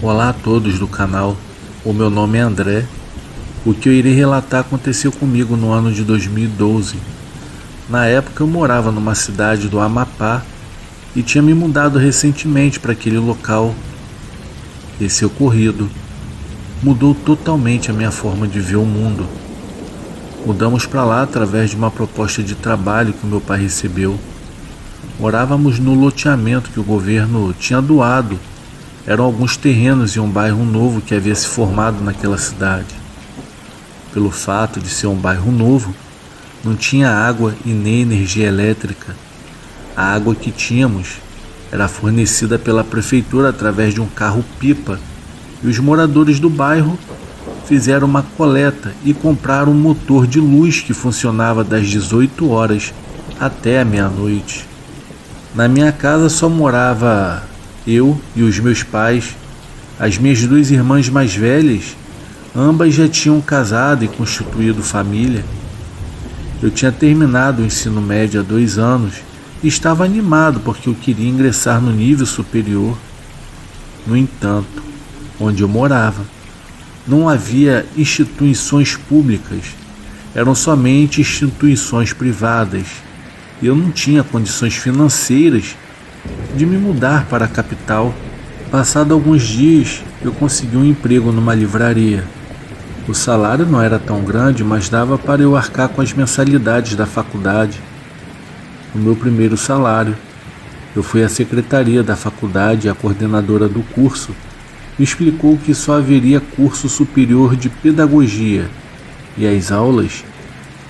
Olá a todos do canal, o meu nome é André. O que eu irei relatar aconteceu comigo no ano de 2012. Na época eu morava numa cidade do Amapá e tinha me mudado recentemente para aquele local. Esse ocorrido mudou totalmente a minha forma de ver o mundo. Mudamos para lá através de uma proposta de trabalho que o meu pai recebeu. Morávamos no loteamento que o governo tinha doado. Eram alguns terrenos em um bairro novo que havia se formado naquela cidade. Pelo fato de ser um bairro novo, não tinha água e nem energia elétrica. A água que tínhamos era fornecida pela prefeitura através de um carro-pipa, e os moradores do bairro fizeram uma coleta e compraram um motor de luz que funcionava das 18 horas até a meia-noite. Na minha casa só morava eu e os meus pais. As minhas duas irmãs mais velhas, ambas já tinham casado e constituído família. Eu tinha terminado o ensino médio há 2 anos e estava animado porque eu queria ingressar no nível superior. No entanto, onde eu morava, não havia instituições públicas, eram somente instituições privadas. E eu não tinha condições financeiras de me mudar para a capital. Passado alguns dias, eu consegui um emprego numa livraria. O salário não era tão grande, mas dava para eu arcar com as mensalidades da faculdade. No meu primeiro salário, eu fui à secretaria da faculdade e a coordenadora do curso me explicou que só haveria curso superior de pedagogia e as aulas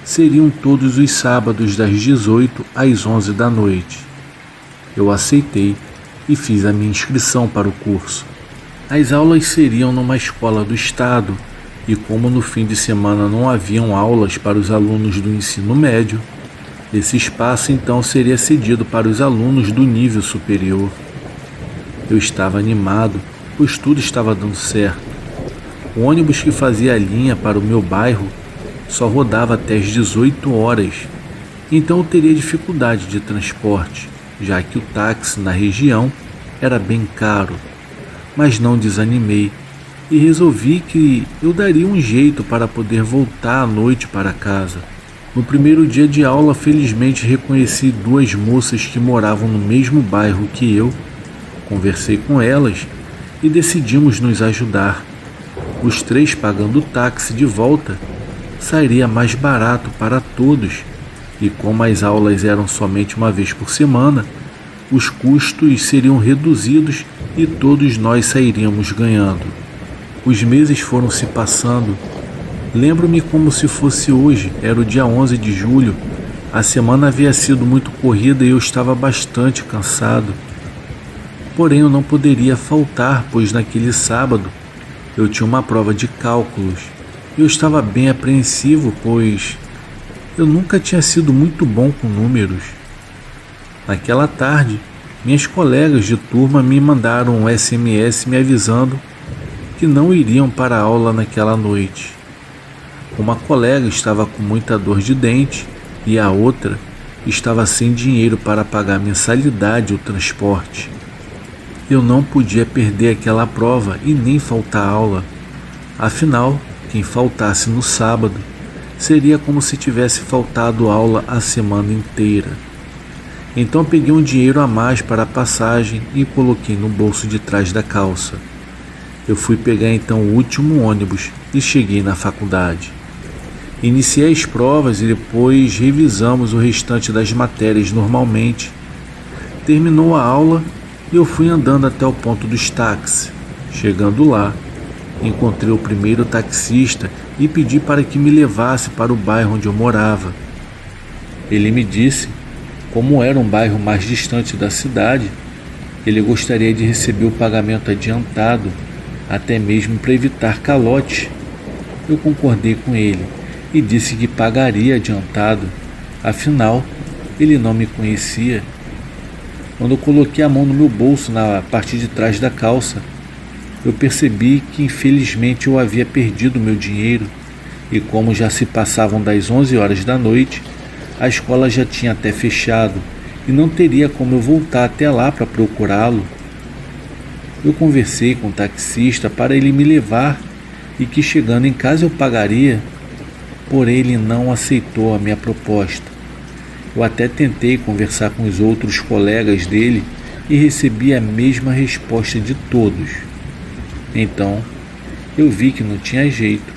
seriam todos os sábados das 18 às 11 da noite. Eu aceitei e fiz a minha inscrição para o curso. As aulas seriam numa escola do estado e como no fim de semana não haviam aulas para os alunos do ensino médio, esse espaço então seria cedido para os alunos do nível superior. Eu estava animado, pois tudo estava dando certo. O ônibus que fazia a linha para o meu bairro só rodava até as 18 horas, então eu teria dificuldade de transporte, já que o táxi na região era bem caro. Mas não desanimei e resolvi que eu daria um jeito para poder voltar à noite para casa. No primeiro dia de aula, felizmente reconheci 2 moças que moravam no mesmo bairro que eu. Conversei com elas e decidimos nos ajudar. Os 3 pagando o táxi de volta sairia mais barato para todos, e como as aulas eram somente uma vez por semana, os custos seriam reduzidos e todos nós sairíamos ganhando. Os meses foram se passando. Lembro-me como se fosse hoje, era o dia 11 de julho. A semana havia sido muito corrida e eu estava bastante cansado. Porém, eu não poderia faltar, pois naquele sábado eu tinha uma prova de cálculos. Eu estava bem apreensivo, pois eu nunca tinha sido muito bom com números. Naquela tarde, minhas colegas de turma me mandaram um SMS me avisando que não iriam para a aula naquela noite. Uma colega estava com muita dor de dente e a outra estava sem dinheiro para pagar a mensalidade e o transporte. Eu não podia perder aquela prova e nem faltar aula. Afinal, quem faltasse no sábado seria como se tivesse faltado aula a semana inteira. Então peguei um dinheiro a mais para a passagem e coloquei no bolso de trás da calça. Eu fui pegar então o último ônibus e cheguei na faculdade. Iniciei as provas e depois revisamos o restante das matérias normalmente. Terminou a aula e eu fui andando até o ponto dos táxis. Chegando lá, encontrei o primeiro taxista e pedi para que me levasse para o bairro onde eu morava. Ele me disse, como era um bairro mais distante da cidade, ele gostaria de receber o pagamento adiantado, até mesmo para evitar calote. Eu concordei com ele e disse que pagaria adiantado, afinal, ele não me conhecia. Quando eu coloquei a mão no meu bolso na parte de trás da calça, eu percebi que infelizmente eu havia perdido meu dinheiro e como já se passavam das 11 horas da noite, a escola já tinha até fechado e não teria como eu voltar até lá para procurá-lo. Eu conversei com o taxista para ele me levar e que chegando em casa eu pagaria, porém ele não aceitou a minha proposta. Eu até tentei conversar com os outros colegas dele e recebi a mesma resposta de todos. Então, eu vi que não tinha jeito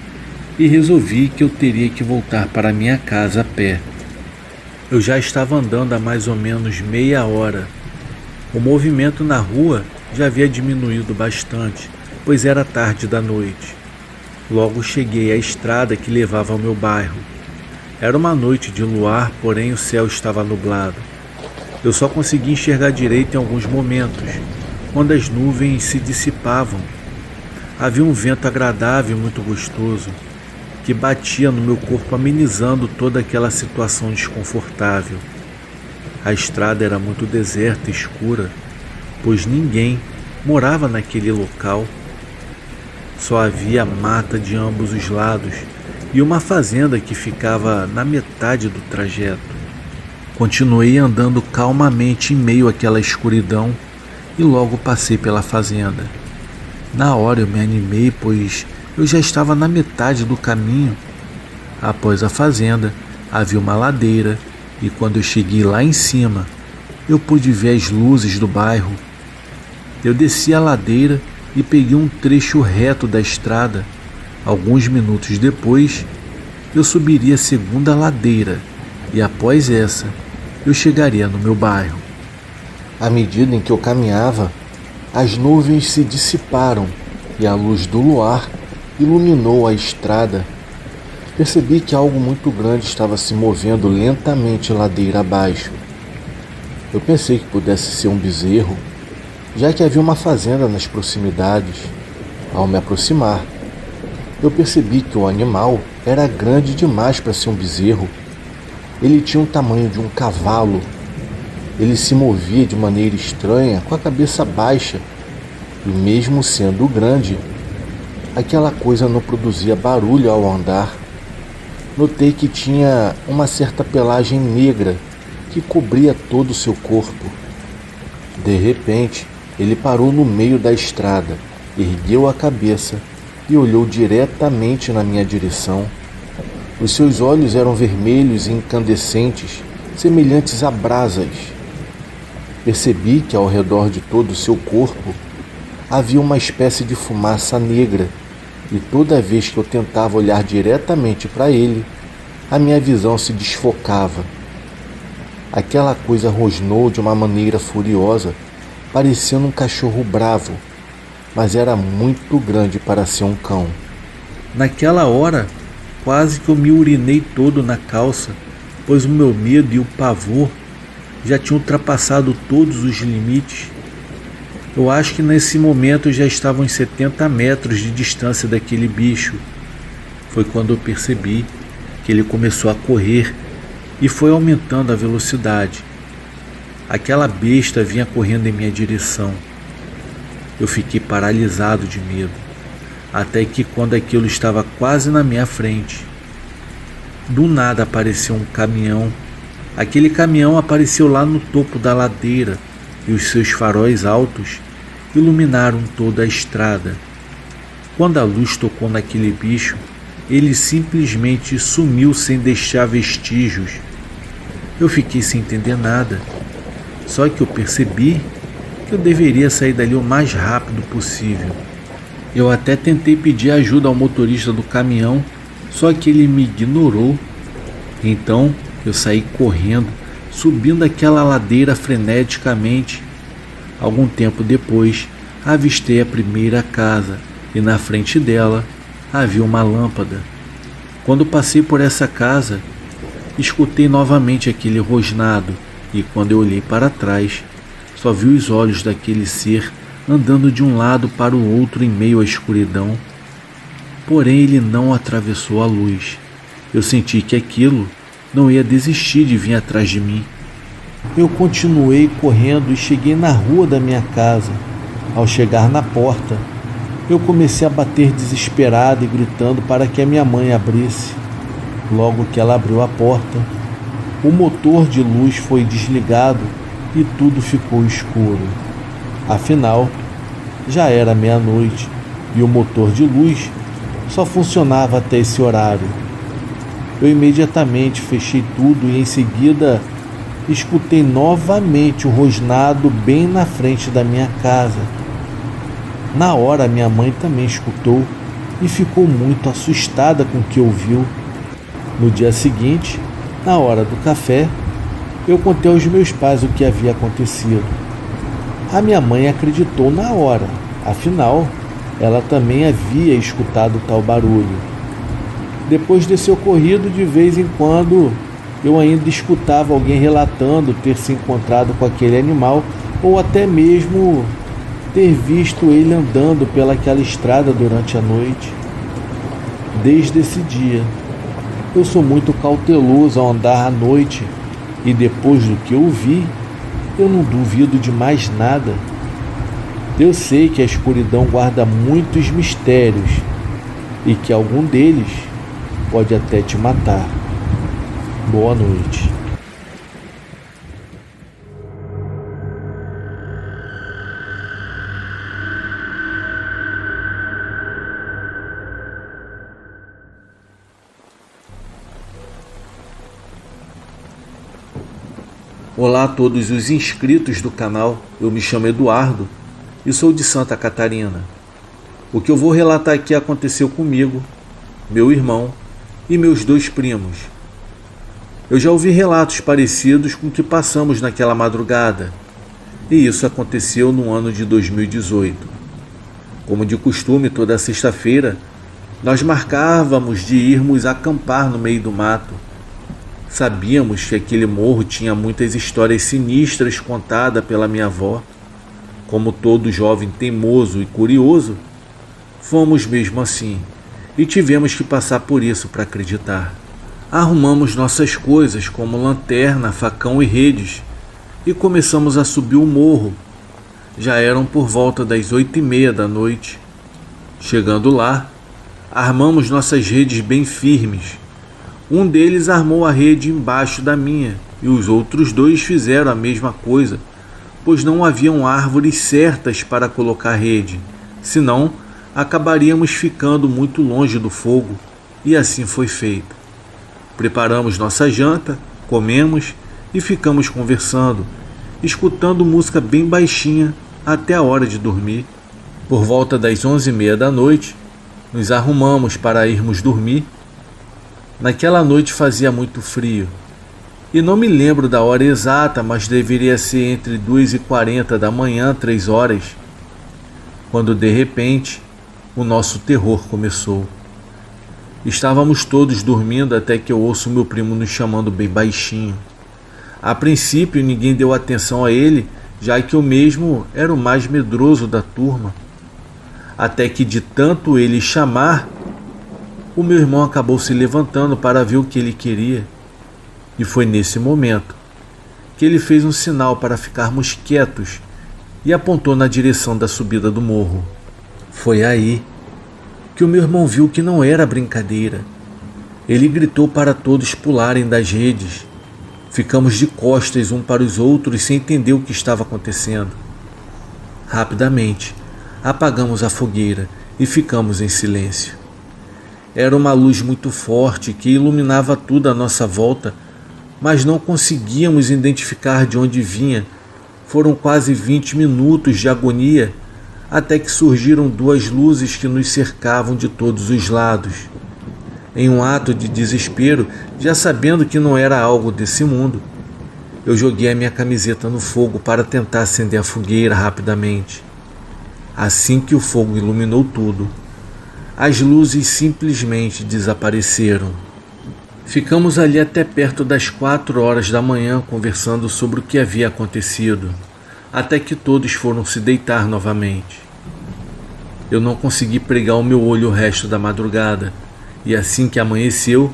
e resolvi que eu teria que voltar para minha casa a pé. Eu já estava andando há mais ou menos meia hora. O movimento na rua já havia diminuído bastante, pois era tarde da noite. Logo cheguei à estrada que levava ao meu bairro. Era uma noite de luar, porém o céu estava nublado. Eu só consegui enxergar direito em alguns momentos, quando as nuvens se dissipavam. Havia um vento agradável e muito gostoso, que batia no meu corpo amenizando toda aquela situação desconfortável. A estrada era muito deserta e escura, pois ninguém morava naquele local. Só havia mata de ambos os lados e uma fazenda que ficava na metade do trajeto. Continuei andando calmamente em meio àquela escuridão e logo passei pela fazenda. Na hora eu me animei, pois eu já estava na metade do caminho. Após a fazenda, havia uma ladeira e quando eu cheguei lá em cima, eu pude ver as luzes do bairro. Eu desci a ladeira e peguei um trecho reto da estrada. Alguns minutos depois, eu subiria a segunda ladeira e após essa, eu chegaria no meu bairro. À medida em que eu caminhava, as nuvens se dissiparam e a luz do luar iluminou a estrada. Percebi que algo muito grande estava se movendo lentamente ladeira abaixo. Eu pensei que pudesse ser um bezerro, já que havia uma fazenda nas proximidades. Ao me aproximar, eu percebi que o animal era grande demais para ser um bezerro. Ele tinha o tamanho de um cavalo. Ele se movia de maneira estranha, com a cabeça baixa, e mesmo sendo grande, aquela coisa não produzia barulho ao andar. Notei que tinha uma certa pelagem negra que cobria todo o seu corpo. De repente, ele parou no meio da estrada, ergueu a cabeça e olhou diretamente na minha direção. Os seus olhos eram vermelhos e incandescentes, semelhantes a brasas. Percebi que ao redor de todo o seu corpo havia uma espécie de fumaça negra, e toda vez que eu tentava olhar diretamente para ele, a minha visão se desfocava. Aquela coisa rosnou de uma maneira furiosa, parecendo um cachorro bravo, mas era muito grande para ser um cão. Naquela hora, quase que eu me urinei todo na calça, pois o meu medo e o pavor já tinham ultrapassado todos os limites. Eu acho que nesse momento eu já estava uns 70 metros de distância daquele bicho. Foi quando eu percebi que ele começou a correr e foi aumentando a velocidade. Aquela besta vinha correndo em minha direção. Eu fiquei paralisado de medo, até que quando aquilo estava quase na minha frente, do nada apareceu um caminhão. Aquele caminhão apareceu lá no topo da ladeira e os seus faróis altos iluminaram toda a estrada. Quando a luz tocou naquele bicho, ele simplesmente sumiu sem deixar vestígios. Eu fiquei sem entender nada, só que eu percebi que eu deveria sair dali o mais rápido possível. Eu até tentei pedir ajuda ao motorista do caminhão, só que ele me ignorou. Então eu saí correndo, subindo aquela ladeira freneticamente. Algum tempo depois, avistei a primeira casa e na frente dela havia uma lâmpada. Quando passei por essa casa, escutei novamente aquele rosnado e quando eu olhei para trás, só vi os olhos daquele ser andando de um lado para o outro em meio à escuridão. Porém, ele não atravessou a luz. Eu senti que aquilo não ia desistir de vir atrás de mim. Eu continuei correndo e cheguei na rua da minha casa. Ao chegar na porta, eu comecei a bater desesperado e gritando para que a minha mãe abrisse. Logo que ela abriu a porta, o motor de luz foi desligado e tudo ficou escuro. Afinal, Já era meia-noite e o motor de luz só funcionava até esse horário. Eu imediatamente fechei tudo e em seguida escutei novamente o rosnado bem na frente da minha casa. Na hora minha mãe também escutou e ficou muito assustada com o que ouviu. No dia seguinte, na hora do café, eu contei aos meus pais o que havia acontecido. A minha mãe acreditou na hora, afinal, ela também havia escutado tal barulho. Depois desse ocorrido, de vez em quando, eu ainda escutava alguém relatando ter se encontrado com aquele animal ou até mesmo ter visto ele andando pelaquela estrada durante a noite. Desde esse dia, eu sou muito cauteloso ao andar à noite e depois do que eu vi, eu não duvido de mais nada. Eu sei que a escuridão guarda muitos mistérios e que algum deles pode até te matar. Boa noite. Olá a todos os inscritos do canal, eu me chamo Eduardo e sou de Santa Catarina. O que eu vou relatar aqui aconteceu comigo, meu irmão e meus 2 primos. Eu já ouvi relatos parecidos com o que passamos naquela madrugada, e isso aconteceu no ano de 2018. Como de costume, toda sexta-feira, nós marcávamos de irmos acampar no meio do mato. Sabíamos que aquele morro tinha muitas histórias sinistras contadas pela minha avó. Como todo jovem teimoso e curioso, fomos mesmo assim e tivemos que passar por isso para acreditar. Arrumamos nossas coisas como lanterna, facão e redes e começamos a subir o morro. Já eram por volta das 8h30 da noite. Chegando lá, armamos nossas redes bem firmes. Um deles armou a rede embaixo da minha e os outros 2 fizeram a mesma coisa, pois não haviam árvores certas para colocar rede, senão acabaríamos ficando muito longe do fogo, e assim foi feito. Preparamos nossa janta, comemos e ficamos conversando, escutando música bem baixinha até a hora de dormir. Por volta das 11h30 da noite, nos arrumamos para irmos dormir. Naquela noite fazia muito frio, e não me lembro da hora exata, mas deveria ser entre 2h40 da manhã, 3 horas, quando de repente o nosso terror começou. Estávamos todos dormindo até que eu ouço meu primo nos chamando bem baixinho. A princípio ninguém deu atenção a ele, já que eu mesmo era o mais medroso da turma. Até que de tanto ele chamar, o meu irmão acabou se levantando para ver o que ele queria. E foi nesse momento que ele fez um sinal para ficarmos quietos e apontou na direção da subida do morro. Foi aí que o meu irmão viu que não era brincadeira. Ele gritou para todos pularem das redes. Ficamos de costas um para os outros sem entender o que estava acontecendo. Rapidamente, apagamos a fogueira e ficamos em silêncio. Era uma luz muito forte que iluminava tudo à nossa volta, mas não conseguíamos identificar de onde vinha. Foram quase 20 minutos de agonia, até que surgiram 2 luzes que nos cercavam de todos os lados. Em um ato de desespero, já sabendo que não era algo desse mundo, eu joguei a minha camiseta no fogo para tentar acender a fogueira rapidamente. Assim que o fogo iluminou tudo, as luzes simplesmente desapareceram. Ficamos ali até perto das 4 horas da manhã conversando sobre o que havia acontecido, até que todos foram se deitar novamente. Eu não consegui pregar o meu olho o resto da madrugada, e assim que amanheceu,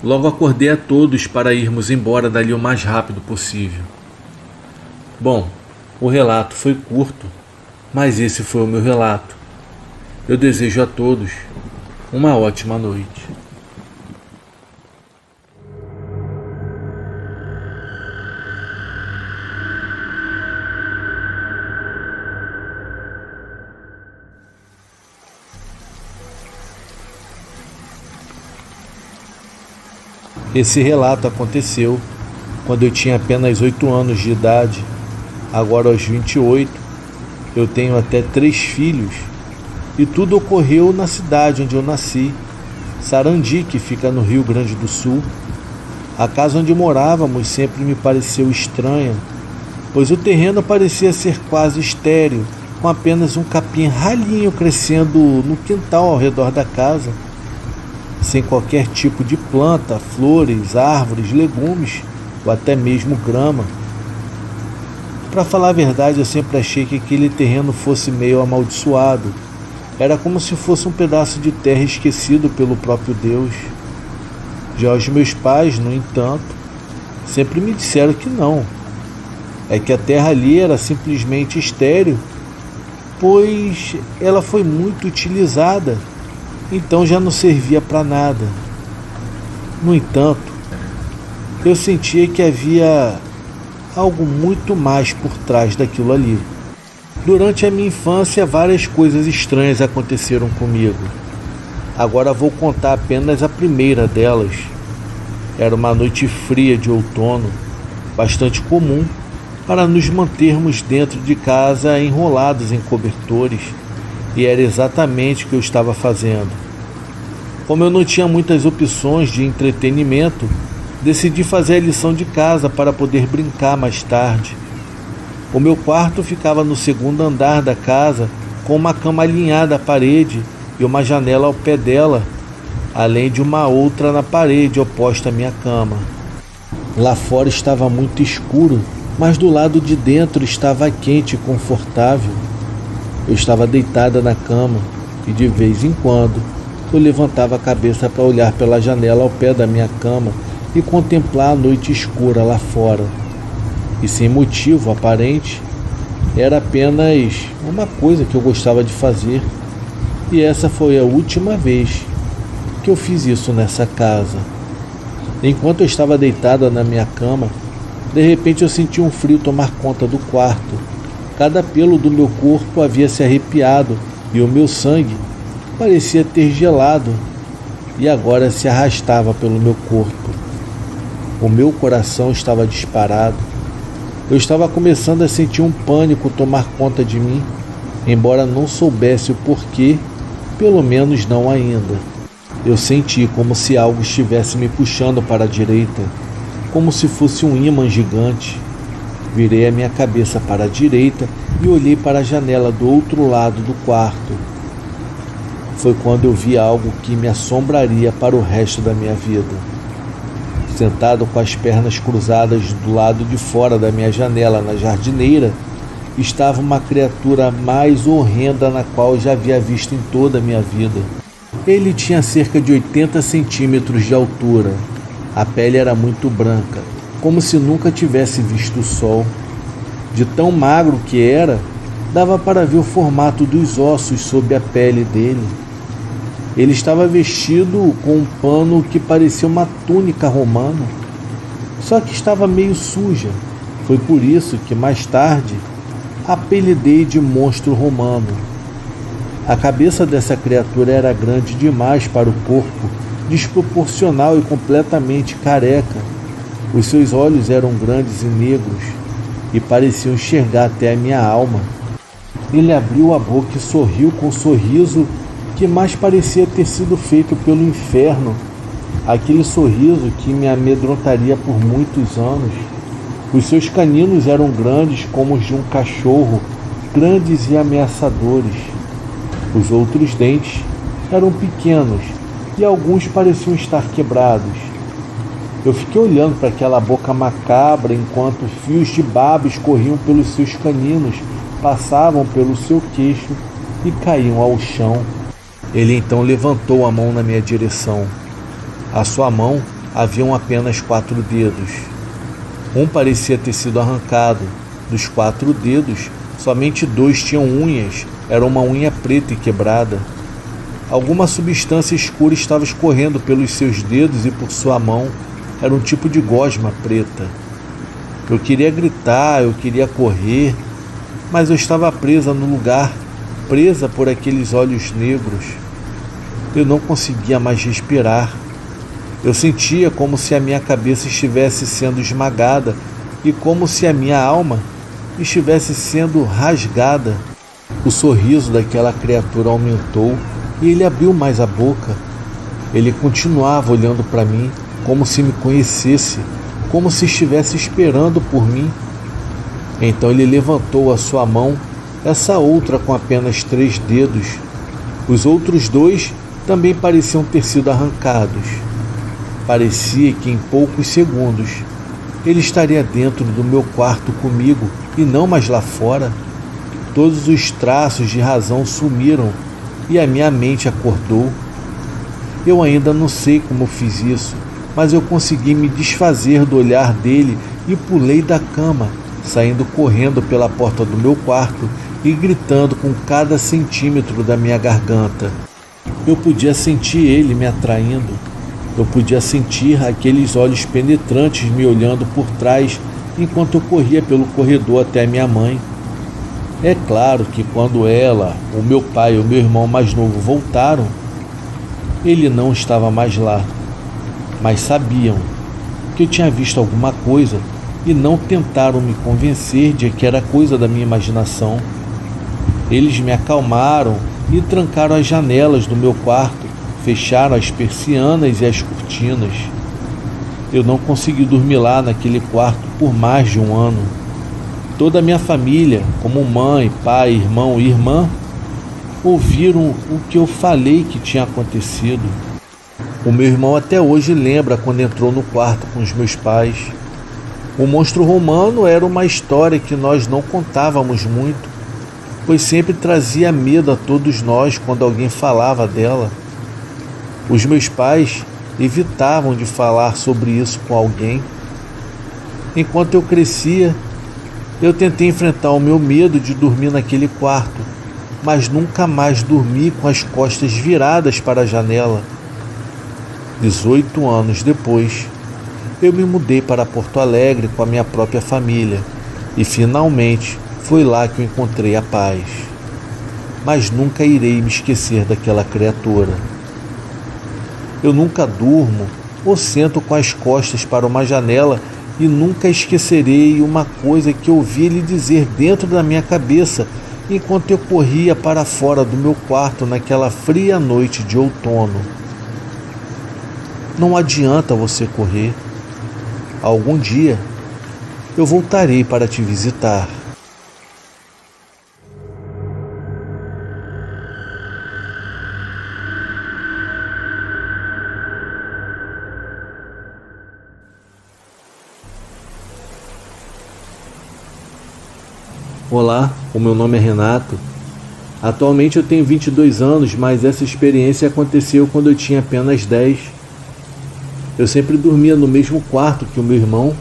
logo acordei a todos para irmos embora dali o mais rápido possível. Bom, o relato foi curto, mas esse foi o meu relato. Eu desejo a todos uma ótima noite. Esse relato aconteceu quando eu tinha apenas 8 anos de idade. Agora, aos 28, eu tenho até 3 filhos e tudo ocorreu na cidade onde eu nasci, Sarandi, que fica no Rio Grande do Sul. A casa onde morávamos sempre me pareceu estranha, pois o terreno parecia ser quase estéril, com apenas um capim ralinho crescendo no quintal ao redor da casa, sem qualquer tipo de planta, flores, árvores, legumes ou até mesmo grama. Para falar a verdade, eu sempre achei que aquele terreno fosse meio amaldiçoado. Era como se fosse um pedaço de terra esquecido pelo próprio Deus. Já os meus pais, no entanto, sempre me disseram que não. É que a terra ali era simplesmente estéril, pois ela foi muito utilizada, então já não servia para nada. No entanto, eu sentia que havia algo muito mais por trás daquilo ali. Durante a minha infância, várias coisas estranhas aconteceram comigo. Agora vou contar apenas a primeira delas. Era uma noite fria de outono, bastante comum para nos mantermos dentro de casa enrolados em cobertores, e era exatamente o que eu estava fazendo. Como eu não tinha muitas opções de entretenimento, decidi fazer a lição de casa para poder brincar mais tarde. O meu quarto ficava no segundo andar da casa, com uma cama alinhada à parede e uma janela ao pé dela, além de uma outra na parede oposta à minha cama. Lá fora estava muito escuro, mas do lado de dentro estava quente e confortável. Eu estava deitada na cama e de vez em quando eu levantava a cabeça para olhar pela janela ao pé da minha cama e contemplar a noite escura lá fora. E sem motivo aparente, era apenas uma coisa que eu gostava de fazer. E essa foi a última vez que eu fiz isso nessa casa. Enquanto eu estava deitada na minha cama, de repente eu senti um frio tomar conta do quarto. Cada pelo do meu corpo havia se arrepiado e o meu sangue parecia ter gelado e agora se arrastava pelo meu corpo. O meu coração estava disparado. Eu estava começando a sentir um pânico tomar conta de mim, embora não soubesse o porquê, pelo menos não ainda. Eu senti como se algo estivesse me puxando para a direita, como se fosse um ímã gigante. Virei a minha cabeça para a direita e olhei para a janela do outro lado do quarto. Foi quando eu vi algo que me assombraria para o resto da minha vida. Sentado com as pernas cruzadas do lado de fora da minha janela na jardineira, estava uma criatura mais horrenda na qual eu já havia visto em toda a minha vida. Ele tinha cerca de 80 centímetros de altura. A pele era muito branca, como se nunca tivesse visto o sol. De tão magro que era, dava para ver o formato dos ossos sob a pele dele. Ele estava vestido com um pano que parecia uma túnica romana, só que estava meio suja. Foi por isso que mais tarde apelidei de monstro romano. A cabeça dessa criatura era grande demais para o corpo, desproporcional e completamente careca. Os seus olhos eram grandes e negros e pareciam enxergar até a minha alma. Ele abriu a boca e sorriu com um sorriso que mais parecia ter sido feito pelo inferno, aquele sorriso que me amedrontaria por muitos anos. Os seus caninos eram grandes como os de um cachorro, grandes e ameaçadores. Os outros dentes eram pequenos e alguns pareciam estar quebrados. Eu fiquei olhando para aquela boca macabra enquanto fios de baba escorriam pelos seus caninos, passavam pelo seu queixo e caíam ao chão. Ele então levantou a mão na minha direção. À sua mão haviam apenas 4 dedos. Um parecia ter sido arrancado. Dos 4 dedos, somente 2 tinham unhas. Era uma unha preta e quebrada. Alguma substância escura estava escorrendo pelos seus dedos e por sua mão. Era um tipo de gosma preta. Eu queria gritar, eu queria correr, mas eu estava presa no lugar, presa por aqueles olhos negros. Eu não conseguia mais respirar. Eu sentia como se a minha cabeça estivesse sendo esmagada e como se a minha alma estivesse sendo rasgada. O sorriso daquela criatura aumentou e ele abriu mais a boca. Ele continuava olhando para mim como se me conhecesse, como se estivesse esperando por mim. Então ele levantou a sua mão, essa outra com apenas 3 dedos. Os outros 2 também pareciam ter sido arrancados. Parecia que em poucos segundos ele estaria dentro do meu quarto comigo e não mais lá fora. Todos os traços de razão sumiram e a minha mente acordou. Eu ainda não sei como fiz isso, mas eu consegui me desfazer do olhar dele e pulei da cama, saindo correndo pela porta do meu quarto e gritando com cada centímetro da minha garganta. Eu podia sentir ele me atraindo. Eu podia sentir aqueles olhos penetrantes me olhando por trás enquanto eu corria pelo corredor até a minha mãe. É claro que quando ela, o meu pai e o meu irmão mais novo voltaram, ele não estava mais lá, mas sabiam que eu tinha visto alguma coisa e não tentaram me convencer de que era coisa da minha imaginação. Eles me acalmaram e trancaram as janelas do meu quarto, fecharam as persianas e as cortinas. Eu não consegui dormir lá naquele quarto por mais de 1 ano. Toda a minha família, como mãe, pai, irmão e irmã, ouviram o que eu falei que tinha acontecido. O meu irmão até hoje lembra quando entrou no quarto com os meus pais. O monstro romano era uma história que nós não contávamos muito, pois sempre trazia medo a todos nós quando alguém falava dela. Os meus pais evitavam de falar sobre isso com alguém. Enquanto eu crescia, eu tentei enfrentar o meu medo de dormir naquele quarto, mas nunca mais dormi com as costas viradas para a janela. 18 anos depois, eu me mudei para Porto Alegre com a minha própria família e finalmente foi lá que eu encontrei a paz. Mas nunca irei me esquecer daquela criatura. Eu nunca durmo ou sento com as costas para uma janela e nunca esquecerei uma coisa que ouvi ele dizer dentro da minha cabeça enquanto eu corria para fora do meu quarto naquela fria noite de outono. Não adianta você correr. Algum dia eu voltarei para te visitar. Olá, o meu nome é Renato. Atualmente eu tenho 22 anos, mas essa experiência aconteceu quando eu tinha apenas 10. Eu sempre dormia no mesmo quarto que o meu irmão.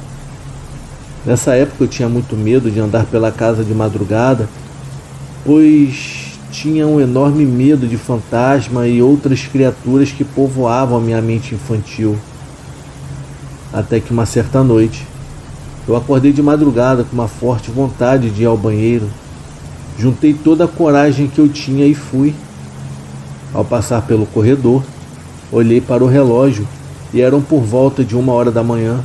Nessa época eu tinha muito medo de andar pela casa de madrugada, pois tinha um enorme medo de fantasma e outras criaturas que povoavam a minha mente infantil. Até que uma certa noite, eu acordei de madrugada com uma forte vontade de ir ao banheiro. Juntei toda a coragem que eu tinha e fui. Ao passar pelo corredor, olhei para o relógio e eram por volta de 1h da manhã.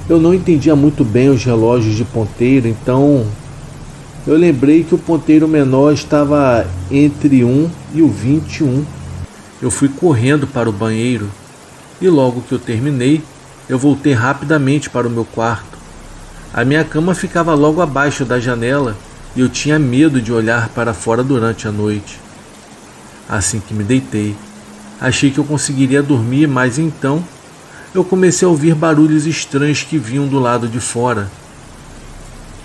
Eu não entendia muito bem os relógios de ponteiro, então eu lembrei que o ponteiro menor estava entre 1 e o 21. Eu fui correndo para o banheiro e logo que eu terminei, eu voltei rapidamente para o meu quarto. A minha cama ficava logo abaixo da janela e eu tinha medo de olhar para fora durante a noite. Assim que me deitei, achei que eu conseguiria dormir, mas então eu comecei a ouvir barulhos estranhos que vinham do lado de fora.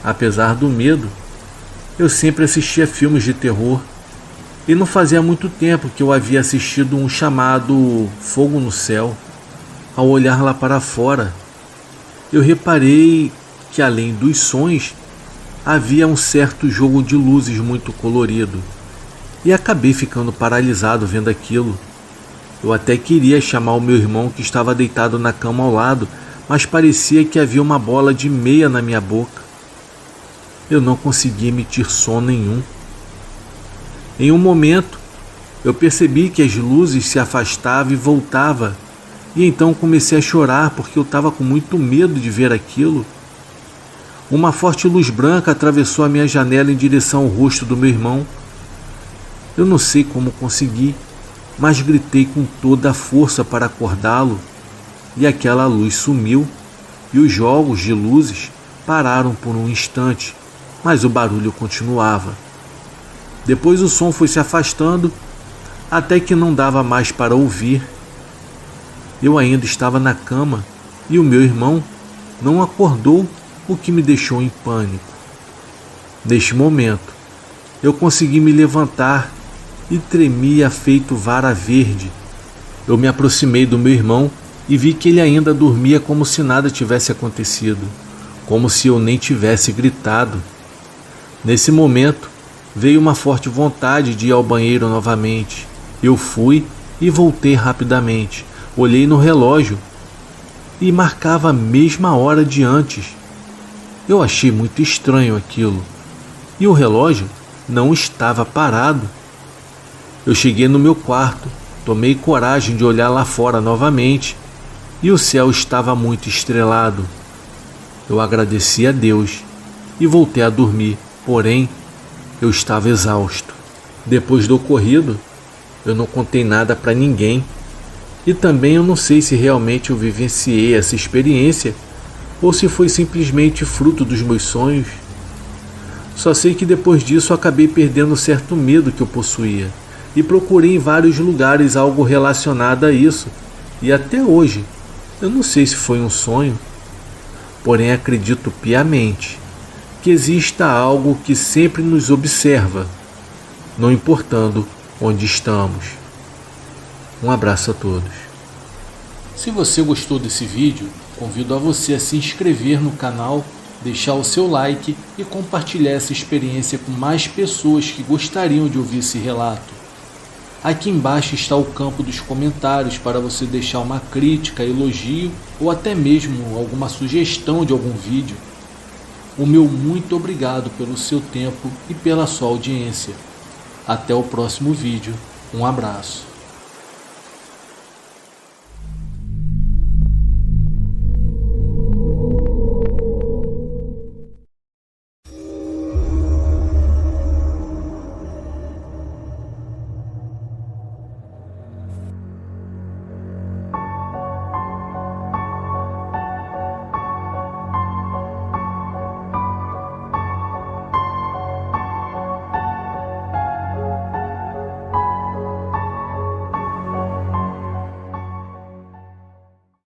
Apesar do medo, eu sempre assistia filmes de terror e não fazia muito tempo que eu havia assistido um chamado Fogo no Céu. Ao olhar lá para fora, eu reparei que além dos sons, havia um certo jogo de luzes muito colorido e acabei ficando paralisado vendo aquilo. Eu até queria chamar o meu irmão que estava deitado na cama ao lado, mas parecia que havia uma bola de meia na minha boca. Eu não conseguia emitir som nenhum. Em um momento, eu percebi que as luzes se afastavam e voltavam, E então comecei a chorar porque eu estava com muito medo de ver aquilo. Uma forte luz branca atravessou a minha janela em direção ao rosto do meu irmão. Eu não sei como consegui, mas gritei com toda a força para acordá-lo, e aquela luz sumiu, e os jogos de luzes pararam por um instante, mas o barulho continuava. Depois o som foi se afastando, até que não dava mais para ouvir. Eu ainda estava na cama, e o meu irmão não acordou, o que me deixou em pânico. Neste momento, eu consegui me levantar e tremia feito vara verde. Eu me aproximei do meu irmão e vi que ele ainda dormia como se nada tivesse acontecido, como se eu nem tivesse gritado. Nesse momento, veio uma forte vontade de ir ao banheiro novamente. Eu fui e voltei rapidamente. Olhei no relógio e marcava a mesma hora de antes. Eu achei muito estranho aquilo, e o relógio não estava parado. Eu cheguei no meu quarto, tomei coragem de olhar lá fora novamente, e o céu estava muito estrelado. Eu agradeci a Deus e voltei a dormir, porém, eu estava exausto. Depois do ocorrido, eu não contei nada para ninguém, e também eu não sei se realmente eu vivenciei essa experiência ou se foi simplesmente fruto dos meus sonhos. Só sei que depois disso eu acabei perdendo certo medo que eu possuía e procurei em vários lugares algo relacionado a isso, e até hoje eu não sei se foi um sonho, porém acredito piamente que exista algo que sempre nos observa, não importando onde estamos. Um abraço a todos. Se você gostou desse vídeo, convido a você a se inscrever no canal, deixar o seu like e compartilhar essa experiência com mais pessoas que gostariam de ouvir esse relato. Aqui embaixo está o campo dos comentários para você deixar uma crítica, elogio ou até mesmo alguma sugestão de algum vídeo. O meu muito obrigado pelo seu tempo e pela sua audiência. Até o próximo vídeo. Um abraço.